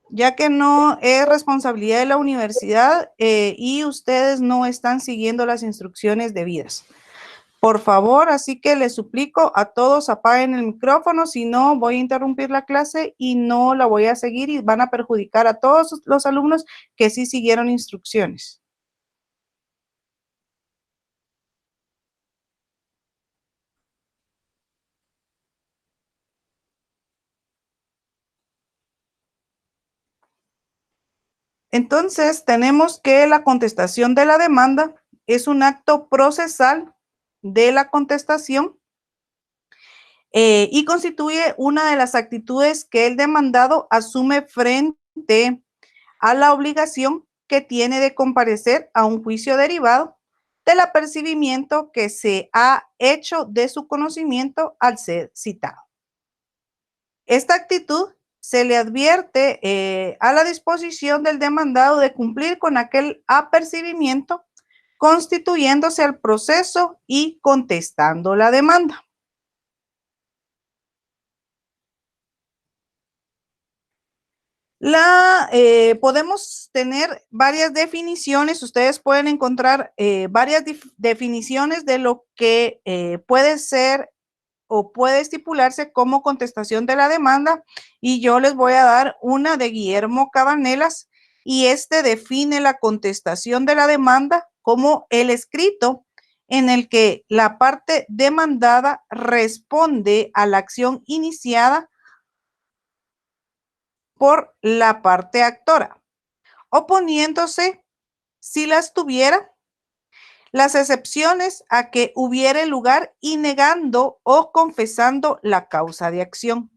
ya que no es responsabilidad de la universidad y ustedes no están siguiendo las instrucciones debidas. Por favor, así que les suplico a todos apaguen el micrófono, si no voy a interrumpir la clase y no la voy a seguir y van a perjudicar a todos los alumnos que sí siguieron instrucciones. Entonces, tenemos que la contestación de la demanda es un acto procesal de la contestación y constituye una de las actitudes que el demandado asume frente a la obligación que tiene de comparecer a un juicio derivado del apercibimiento que se ha hecho de su conocimiento al ser citado. Esta actitud se le advierte a la disposición del demandado de cumplir con aquel apercibimiento, constituyéndose al proceso y contestando la demanda. Podemos tener varias definiciones, ustedes pueden encontrar varias definiciones de lo que puede ser o puede estipularse como contestación de la demanda y yo les voy a dar una de Guillermo Cabanelas y este define la contestación de la demanda como el escrito en el que la parte demandada responde a la acción iniciada por la parte actora, oponiéndose, si las tuviera, las excepciones a que hubiere lugar y negando o confesando la causa de acción.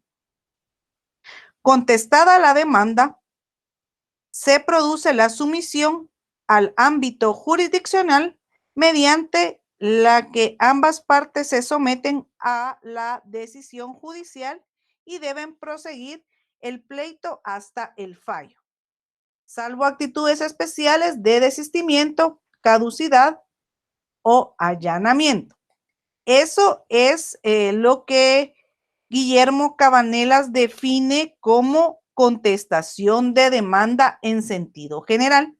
Contestada la demanda, se produce la sumisión al ámbito jurisdiccional mediante la que ambas partes se someten a la decisión judicial y deben proseguir el pleito hasta el fallo, salvo actitudes especiales de desistimiento, caducidad o allanamiento. Eso es lo que Guillermo Cabanelas define como contestación de demanda en sentido general,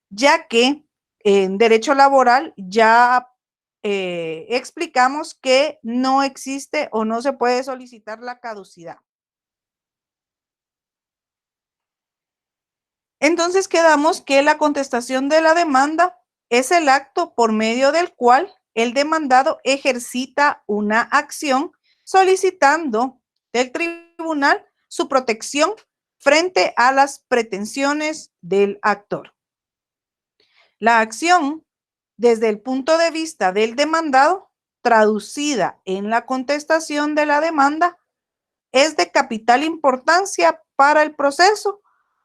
ya que en derecho laboral ya explicamos que no existe o no se puede solicitar la caducidad. Entonces quedamos que la contestación de la demanda es el acto por medio del cual el demandado ejercita una acción solicitando del tribunal su protección frente a las pretensiones del actor. La acción, desde el punto de vista del demandado, traducida en la contestación de la demanda, es de capital importancia para el proceso,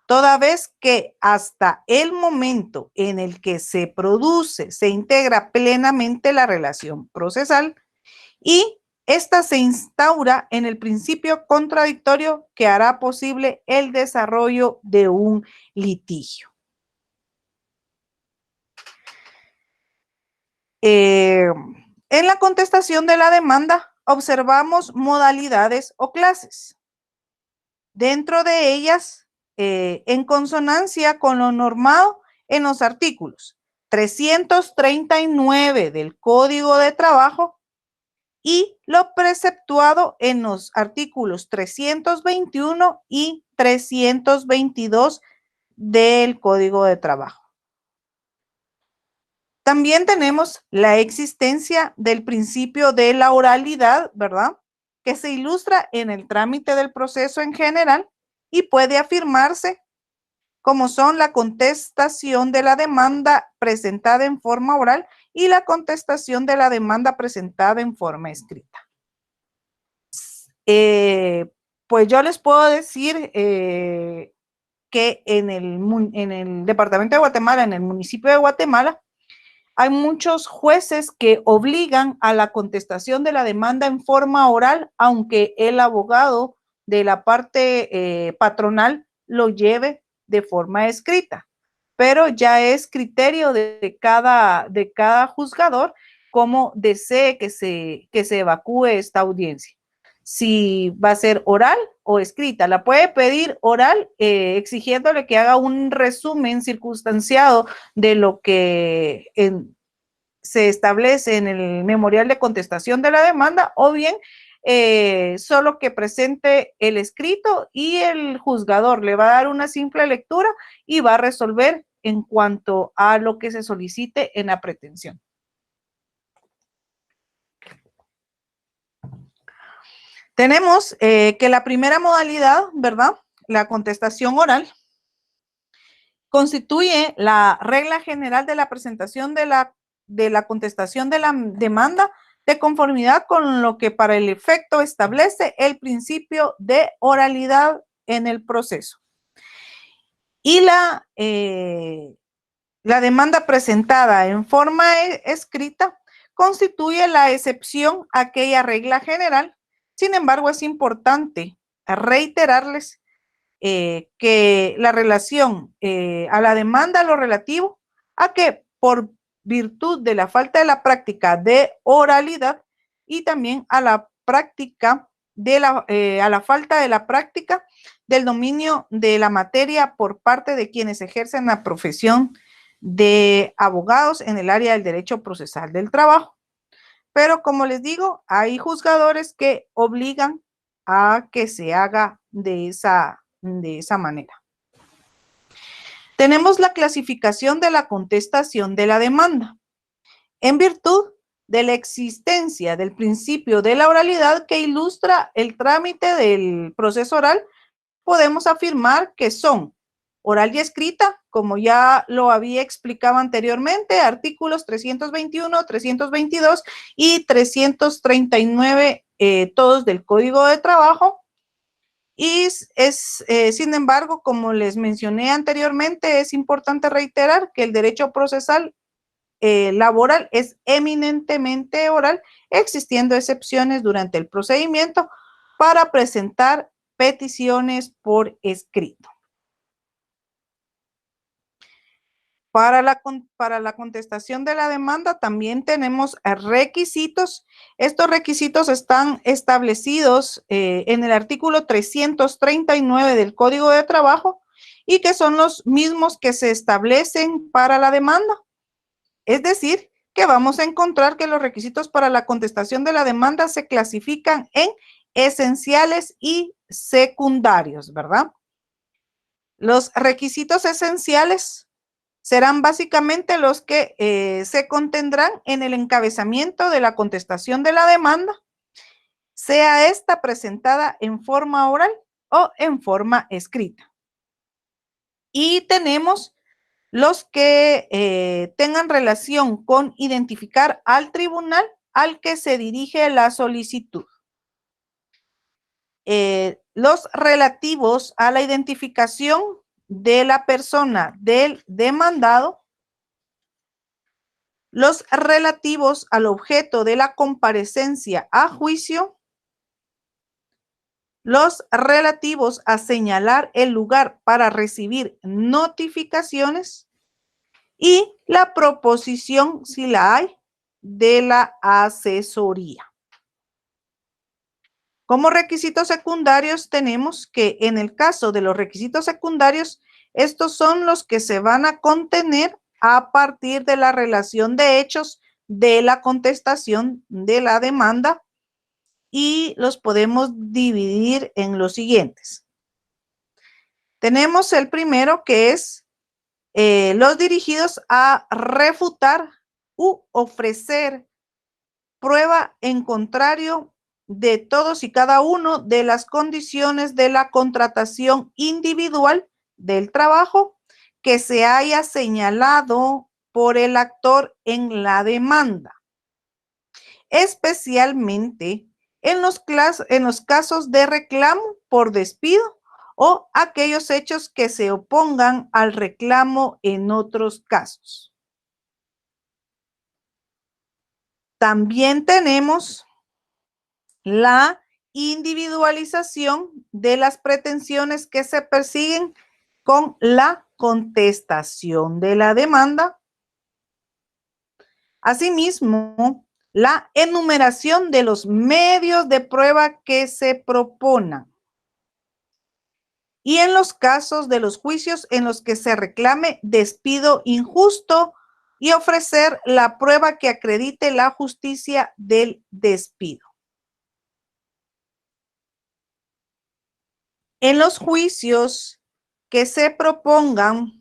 toda vez que hasta el momento en el que se produce, se integra plenamente la relación procesal y esta se instaura en el principio contradictorio que hará posible el desarrollo de un litigio. En la contestación de la demanda observamos modalidades o clases. Dentro de ellas, en consonancia con lo normado en los artículos 339 del Código de Trabajo y lo preceptuado en los artículos 321 y 322 del Código de Trabajo. También tenemos la existencia del principio de la oralidad, ¿verdad? Que se ilustra en el trámite del proceso en general y puede afirmarse como son la contestación de la demanda presentada en forma oral y la contestación de la demanda presentada en forma escrita. Pues yo les puedo decir que en el departamento de Guatemala, en el municipio de Guatemala, hay muchos jueces que obligan a la contestación de la demanda en forma oral, aunque el abogado de la parte patronal lo lleve de forma escrita. Pero ya es criterio de cada juzgador cómo desee que se evacúe esta audiencia. si va a ser oral o escrita. La puede pedir oral, exigiéndole que haga un resumen circunstanciado de lo que se establece en el memorial de contestación de la demanda, o bien solo que presente el escrito y el juzgador le va a dar una simple lectura y va a resolver en cuanto a lo que se solicite en la pretensión. Tenemos que la primera modalidad, ¿verdad? La contestación oral constituye la regla general de la presentación de la contestación de la demanda de conformidad con lo que para el efecto establece el principio de oralidad en el proceso. Y la demanda presentada en forma escrita constituye la excepción a aquella regla general. Sin embargo, es importante reiterarles que la relación a la demanda, lo relativo a que por virtud de la falta de la práctica de oralidad y también a la práctica de a la falta de la práctica del dominio de la materia por parte de quienes ejercen la profesión de abogados en el área del derecho procesal del trabajo. Pero como les digo, hay juzgadores que obligan a que se haga de esa manera. Tenemos la clasificación de la contestación de la demanda. En virtud de la existencia del principio de la oralidad que ilustra el trámite del proceso oral, podemos afirmar que son oral y escrita, como ya lo había explicado anteriormente, artículos 321, 322 y 339, todos del Código de Trabajo. Y sin embargo, como les mencioné anteriormente, es importante reiterar que el derecho procesal laboral es eminentemente oral, existiendo excepciones durante el procedimiento para presentar peticiones por escrito. Para la contestación de la demanda también tenemos requisitos. Estos requisitos están establecidos en el artículo 339 del Código de Trabajo y que son los mismos que se establecen para la demanda. Es decir, que vamos a encontrar que los requisitos para la contestación de la demanda se clasifican en esenciales y secundarios, ¿verdad? Los requisitos esenciales serán básicamente los que se contendrán en el encabezamiento de la contestación de la demanda, sea esta presentada en forma oral o en forma escrita. Y tenemos los que tengan relación con identificar al tribunal al que se dirige la solicitud. Los relativos a la identificación de la persona del demandado, los relativos al objeto de la comparecencia a juicio, los relativos a señalar el lugar para recibir notificaciones y la proposición, si la hay, de la asesoría. Como requisitos secundarios tenemos que en el caso de los requisitos secundarios, estos son los que se van a contener a partir de la relación de hechos de la contestación de la demanda y los podemos dividir en los siguientes. Tenemos el primero que es los dirigidos a refutar u ofrecer prueba en contrario de todos y cada uno de las condiciones de la contratación individual del trabajo que se haya señalado por el actor en la demanda, especialmente en los casos de reclamo por despido o aquellos hechos que se opongan al reclamo en otros casos. También tenemos la individualización de las pretensiones que se persiguen con la contestación de la demanda. Asimismo, la enumeración de los medios de prueba que se proponan. Y en los casos de los juicios en los que se reclame despido injusto y ofrecer la prueba que acredite la justicia del despido. En los juicios que se propongan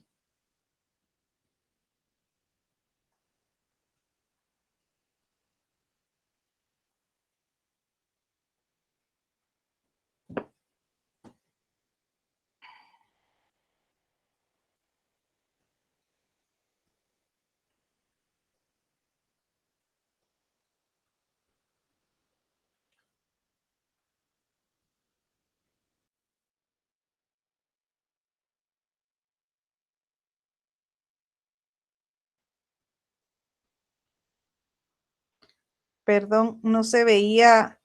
perdón, no se veía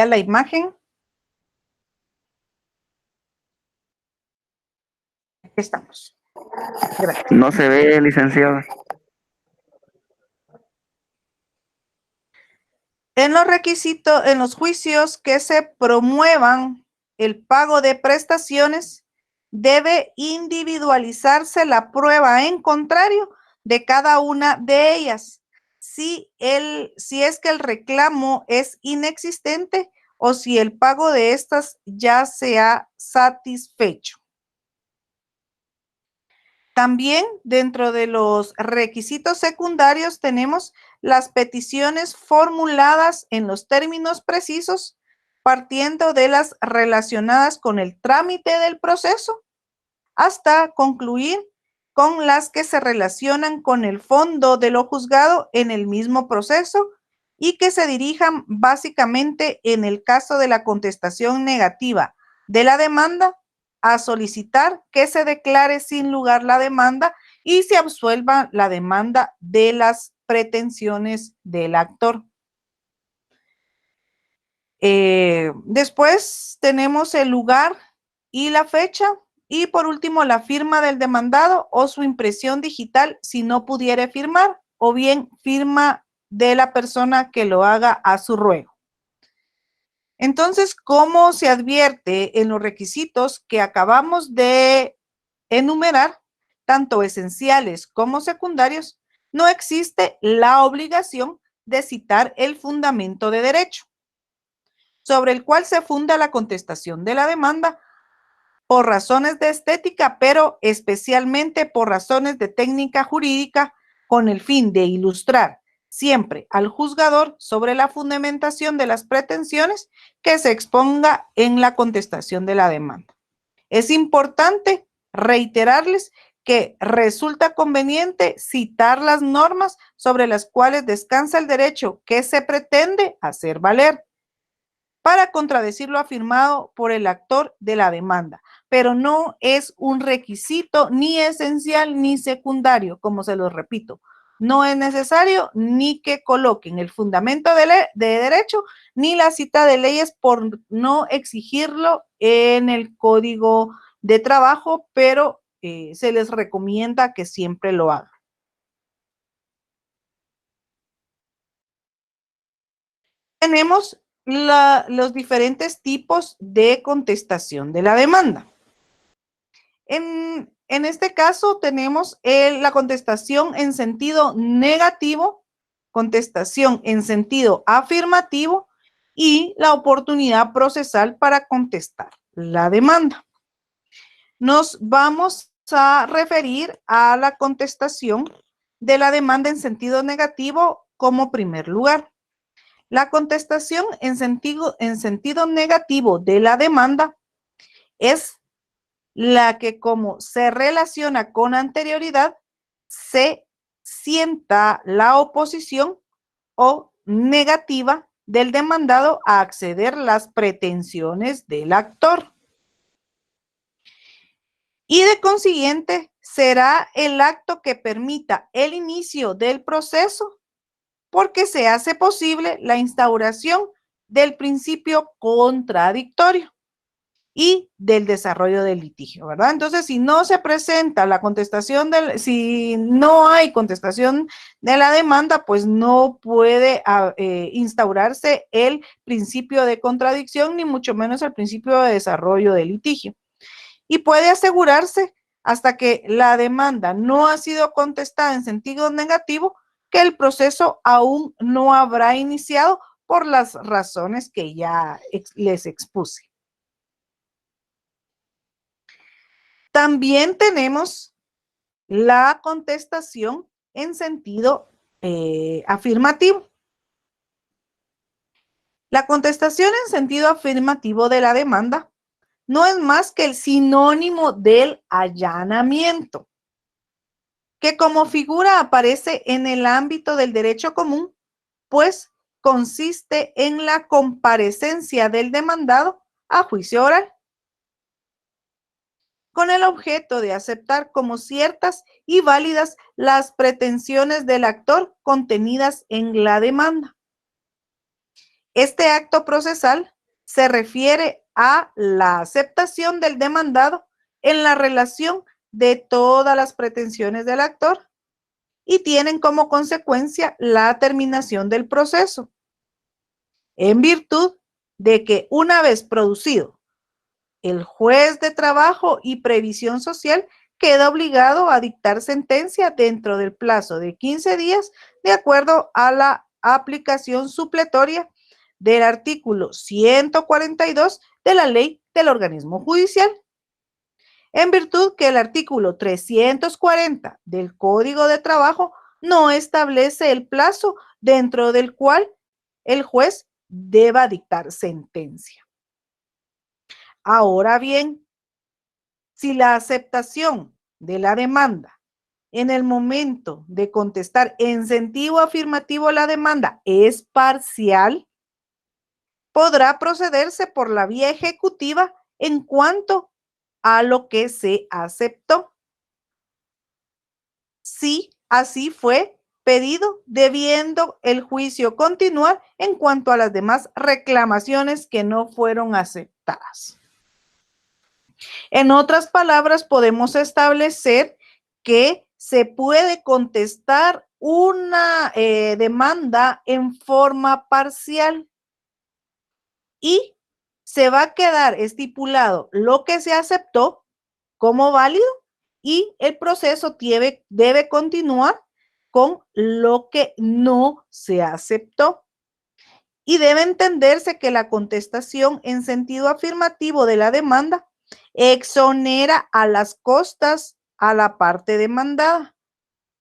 la imagen. Aquí estamos. Gracias. No se ve, licenciado. En los requisitos, en los juicios que se promuevan el pago de prestaciones, debe individualizarse la prueba en contrario de cada una de ellas. Si es que el reclamo es inexistente o si el pago de estas ya se ha satisfecho. También dentro de los requisitos secundarios tenemos las peticiones formuladas en los términos precisos, partiendo de las relacionadas con el trámite del proceso, hasta concluir con las que se relacionan con el fondo de lo juzgado en el mismo proceso y que se dirijan básicamente en el caso de la contestación negativa de la demanda a solicitar que se declare sin lugar la demanda y se absuelva la demanda de las pretensiones del actor. Después tenemos el lugar y la fecha. Y por último, la firma del demandado o su impresión digital si no pudiere firmar, o bien firma de la persona que lo haga a su ruego. Entonces, ¿cómo se advierte en los requisitos que acabamos de enumerar, tanto esenciales como secundarios? No existe la obligación de citar el fundamento de derecho sobre el cual se funda la contestación de la demanda por razones de estética, pero especialmente por razones de técnica jurídica, con el fin de ilustrar siempre al juzgador sobre la fundamentación de las pretensiones que se exponga en la contestación de la demanda. Es importante reiterarles que resulta conveniente citar las normas sobre las cuales descansa el derecho que se pretende hacer valer para contradecir lo afirmado por el actor de la demanda, pero no es un requisito ni esencial ni secundario, como se los repito. No es necesario ni que coloquen el fundamento de derecho ni la cita de leyes por no exigirlo en el Código de Trabajo, pero se les recomienda que siempre lo hagan. Tenemos los diferentes tipos de contestación de la demanda. En este caso tenemos la contestación en sentido negativo, contestación en sentido afirmativo y la oportunidad procesal para contestar la demanda. Nos vamos a referir a la contestación de la demanda en sentido negativo como primer lugar. La contestación en sentido negativo de la demanda es la que, como se relaciona con anterioridad, se sienta la oposición o negativa del demandado a acceder las pretensiones del actor. Y de consiguiente, será el acto que permita el inicio del proceso porque se hace posible la instauración del principio contradictorio. y del desarrollo del litigio, ¿verdad? Entonces, si no se presenta la contestación, si no hay contestación de la demanda, pues no puede instaurarse el principio de contradicción, ni mucho menos el principio de desarrollo del litigio. Y puede asegurarse hasta que la demanda no ha sido contestada en sentido negativo, que el proceso aún no habrá iniciado por las razones que ya les expuse. También tenemos la contestación en sentido afirmativo. La contestación en sentido afirmativo de la demanda no es más que el sinónimo del allanamiento, que como figura aparece en el ámbito del derecho común, pues consiste en la comparecencia del demandado a juicio oral, con el objeto de aceptar como ciertas y válidas las pretensiones del actor contenidas en la demanda. Este acto procesal se refiere a la aceptación del demandado en la relación de todas las pretensiones del actor y tienen como consecuencia la terminación del proceso, en virtud de que una vez producido, el juez de trabajo y previsión social queda obligado a dictar sentencia dentro del plazo de 15 días de acuerdo a la aplicación supletoria del artículo 142 de la ley del organismo judicial, en virtud que el artículo 340 del Código de Trabajo no establece el plazo dentro del cual el juez deba dictar sentencia. Ahora bien, si la aceptación de la demanda en el momento de contestar en sentido afirmativo la demanda es parcial, podrá procederse por la vía ejecutiva en cuanto a lo que se aceptó. Si así fue pedido, debiendo el juicio continuar en cuanto a las demás reclamaciones que no fueron aceptadas. En otras palabras, podemos establecer que se puede contestar una demanda en forma parcial y se va a quedar estipulado lo que se aceptó como válido y el proceso debe continuar con lo que no se aceptó. Y debe entenderse que la contestación en sentido afirmativo de la demanda exonera a las costas a la parte demandada,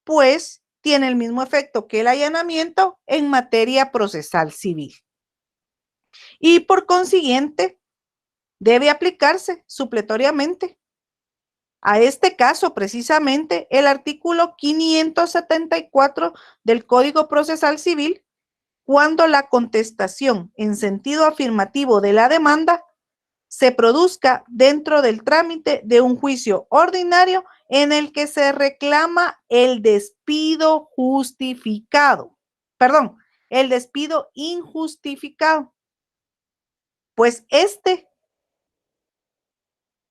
pues tiene el mismo efecto que el allanamiento en materia procesal civil. Y por consiguiente, debe aplicarse supletoriamente. A este caso, precisamente, el artículo 574 del Código Procesal Civil, cuando la contestación en sentido afirmativo de la demanda se produzca dentro del trámite de un juicio ordinario en el que se reclama el despido justificado, perdón, el despido injustificado, pues este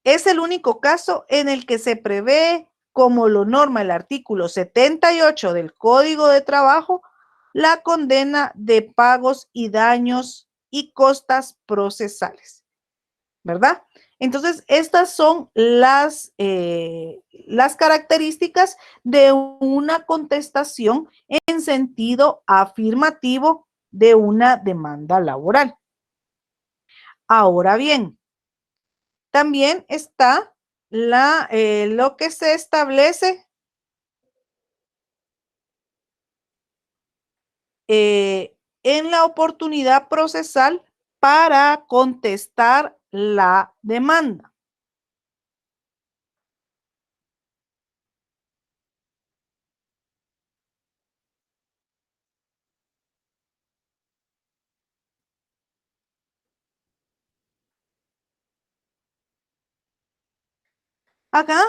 es el único caso en el que se prevé, como lo norma el artículo 78 del Código de Trabajo, la condena de pagos y daños y costas procesales, ¿verdad? Entonces, estas son las características de una contestación en sentido afirmativo de una demanda laboral. Ahora bien, también está lo que se establece en la oportunidad procesal para contestar la demanda. Acá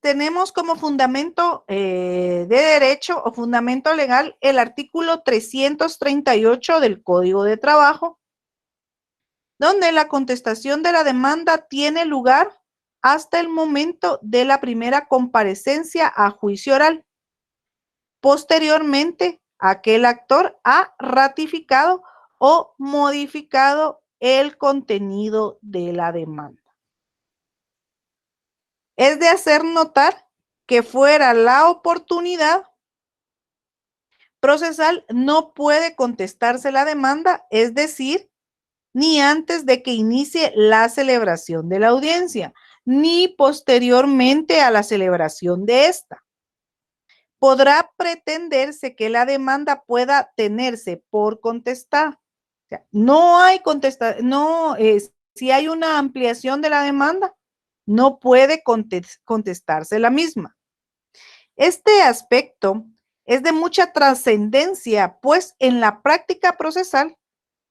tenemos como fundamento de derecho o fundamento legal el artículo 338 del Código de Trabajo, donde la contestación de la demanda tiene lugar hasta el momento de la primera comparecencia a juicio oral. Posteriormente, aquel actor ha ratificado o modificado el contenido de la demanda. Es de hacer notar que fuera la oportunidad procesal no puede contestarse la demanda, es decir, ni antes de que inicie la celebración de la audiencia, ni posteriormente a la celebración de esta. Podrá pretenderse que la demanda pueda tenerse por contestar. O sea, no hay si hay una ampliación de la demanda, no puede contestarse la misma. Este aspecto es de mucha trascendencia, pues en la práctica procesal,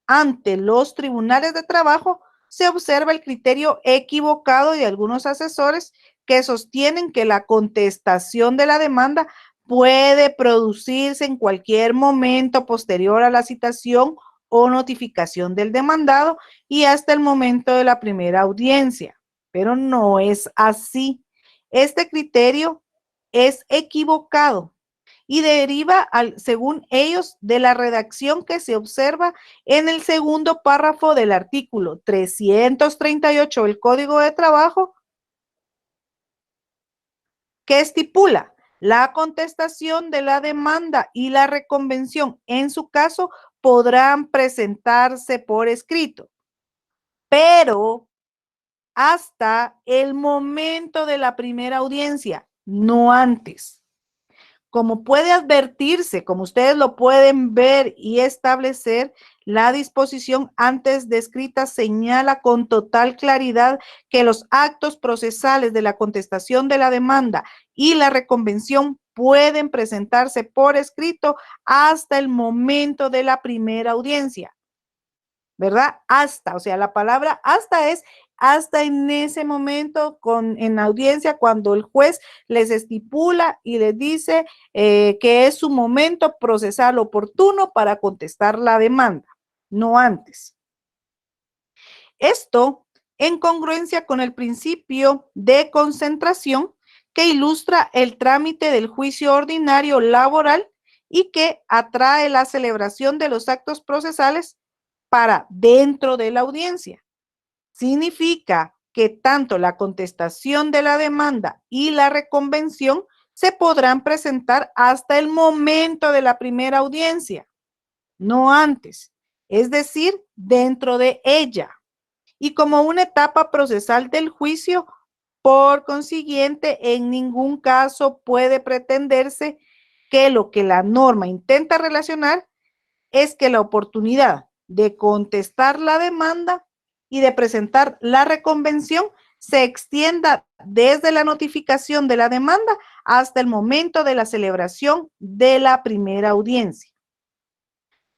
ante los tribunales de trabajo, se observa el criterio equivocado de algunos asesores que sostienen que la contestación de la demanda puede producirse en cualquier momento posterior a la citación o notificación del demandado y hasta el momento de la primera audiencia. Pero no es así. Este criterio es equivocado y deriva, según ellos, de la redacción que se observa en el segundo párrafo del artículo 338 del Código de Trabajo, que estipula la contestación de la demanda y la reconvención, en su caso, podrán presentarse por escrito, pero hasta el momento de la primera audiencia, no antes. Como puede advertirse, como ustedes lo pueden ver y establecer, la disposición antes descrita señala con total claridad que los actos procesales de la contestación de la demanda y la reconvención pueden presentarse por escrito hasta el momento de la primera audiencia, ¿verdad? Hasta, o sea, la palabra hasta es hasta en ese momento en audiencia cuando el juez les estipula y les dice que es su momento procesal oportuno para contestar la demanda, no antes. Esto en congruencia con el principio de concentración que ilustra el trámite del juicio ordinario laboral y que atrae la celebración de los actos procesales para dentro de la audiencia. Significa que tanto la contestación de la demanda y la reconvención se podrán presentar hasta el momento de la primera audiencia, no antes, es decir, dentro de ella, y como una etapa procesal del juicio. Por consiguiente, en ningún caso puede pretenderse que lo que la norma intenta relacionar es que la oportunidad de contestar la demanda y de presentar la reconvención se extienda desde la notificación de la demanda hasta el momento de la celebración de la primera audiencia.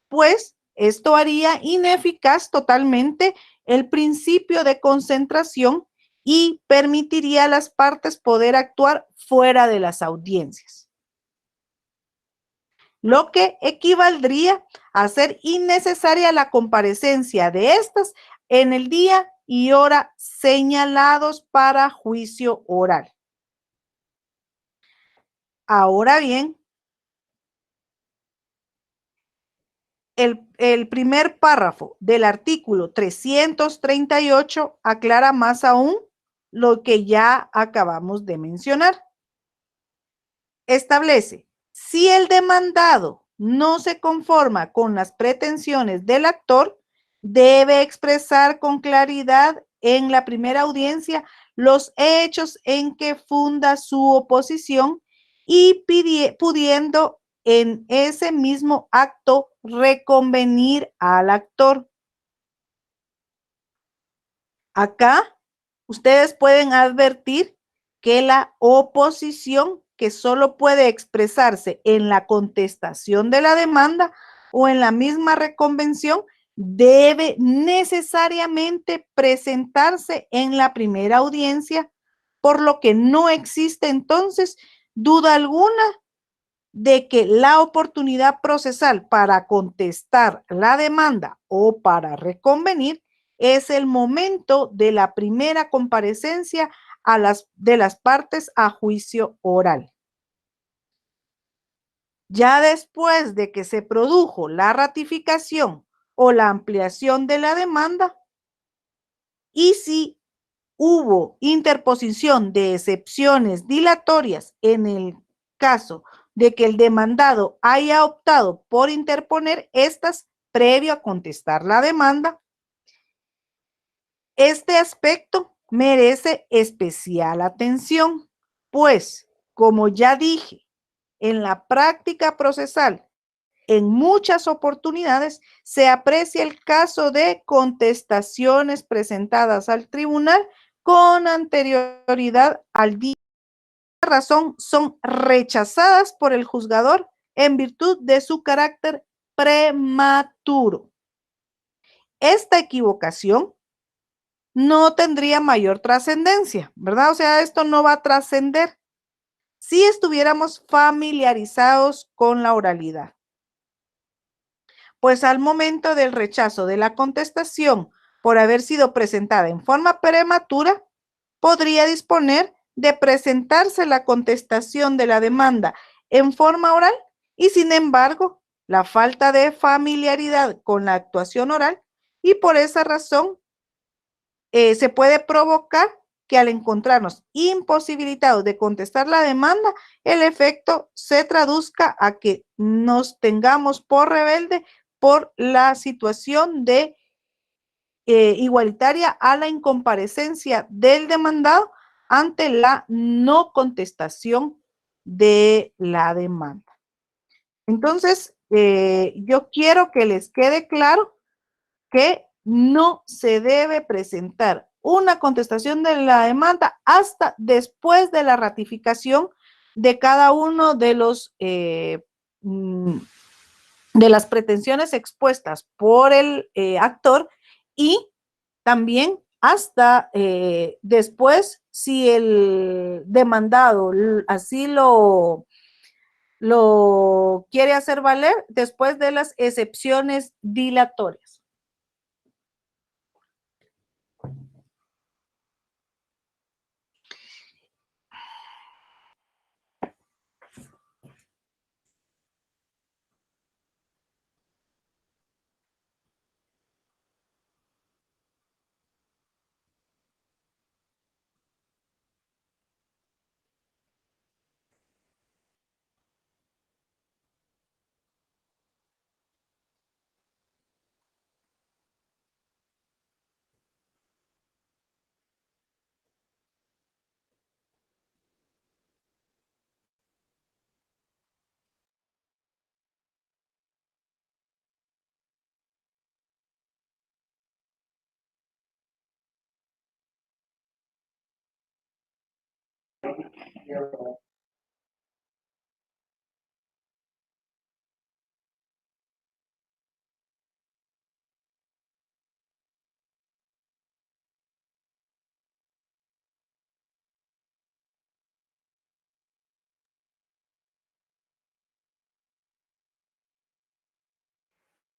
Pues esto haría ineficaz totalmente el principio de concentración y permitiría a las partes poder actuar fuera de las audiencias, lo que equivaldría a hacer innecesaria la comparecencia de estas en el día y hora señalados para juicio oral. Ahora bien, el primer párrafo del artículo 338 aclara más aún lo que ya acabamos de mencionar. Establece, si el demandado no se conforma con las pretensiones del actor, debe expresar con claridad en la primera audiencia los hechos en que funda su oposición y pudiendo en ese mismo acto reconvenir al actor. Acá ustedes pueden advertir que la oposición, que solo puede expresarse en la contestación de la demanda o en la misma reconvención, debe necesariamente presentarse en la primera audiencia, por lo que no existe entonces duda alguna de que la oportunidad procesal para contestar la demanda o para reconvenir es el momento de la primera comparecencia de las partes a juicio oral. Ya después de que se produjo la ratificación o la ampliación de la demanda, y si hubo interposición de excepciones dilatorias en el caso de que el demandado haya optado por interponer estas previo a contestar la demanda, este aspecto merece especial atención, pues, como ya dije, en la práctica procesal, en muchas oportunidades se aprecia el caso de contestaciones presentadas al tribunal con anterioridad al día. Por esta razón, son rechazadas por el juzgador en virtud de su carácter prematuro. Esta equivocación no tendría mayor trascendencia, ¿verdad? O sea, esto no va a trascender si estuviéramos familiarizados con la oralidad. Pues al momento del rechazo de la contestación por haber sido presentada en forma prematura, podría disponer de presentarse la contestación de la demanda en forma oral y, sin embargo, la falta de familiaridad con la actuación oral y por esa razón se puede provocar que al encontrarnos imposibilitados de contestar la demanda, el efecto se traduzca a que nos tengamos por rebelde por la situación de igualitaria a la incomparecencia del demandado ante la no contestación de la demanda. Entonces, yo quiero que les quede claro que no se debe presentar una contestación de la demanda hasta después de la ratificación de cada uno de los de las pretensiones expuestas por el actor y también hasta después si el demandado así lo quiere hacer valer después de las excepciones dilatorias.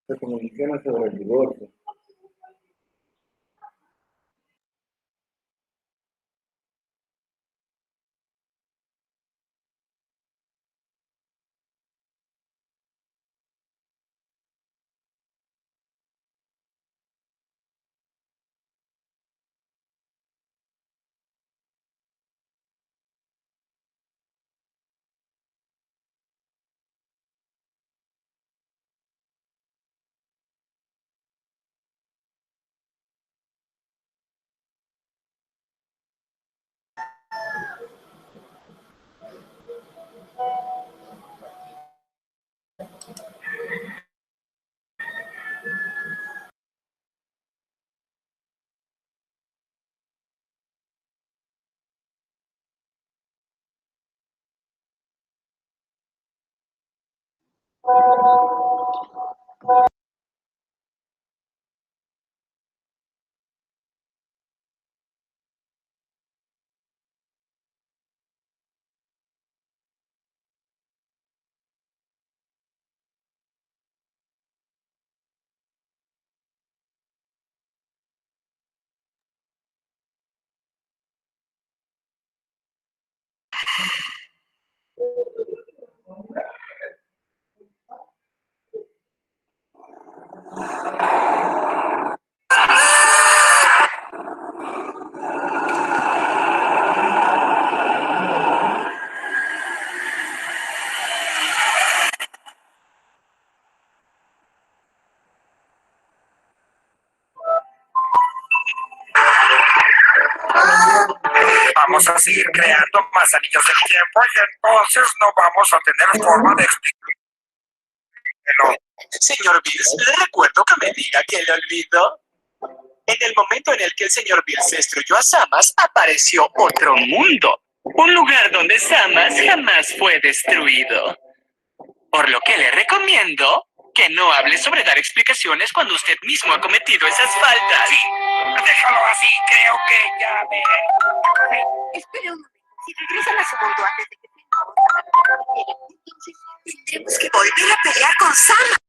Se comunicó sobre el divorcio. vamos a seguir creando más anillos del tiempo y entonces no vamos a tener forma de explicarlo. Señor Bills, le recuerdo que me diga que le olvidó. En el momento en el que el señor Bills destruyó a Samas, apareció otro mundo. Un lugar donde Samas jamás fue destruido. Por lo que le recomiendo que no hable sobre dar explicaciones cuando usted mismo ha cometido esas faltas. Sí, déjalo así, creo que ya veré. Espere un momento. Si regresan a su mundo antes de que tengamos a la entonces tendremos que volver a pelear con Sama.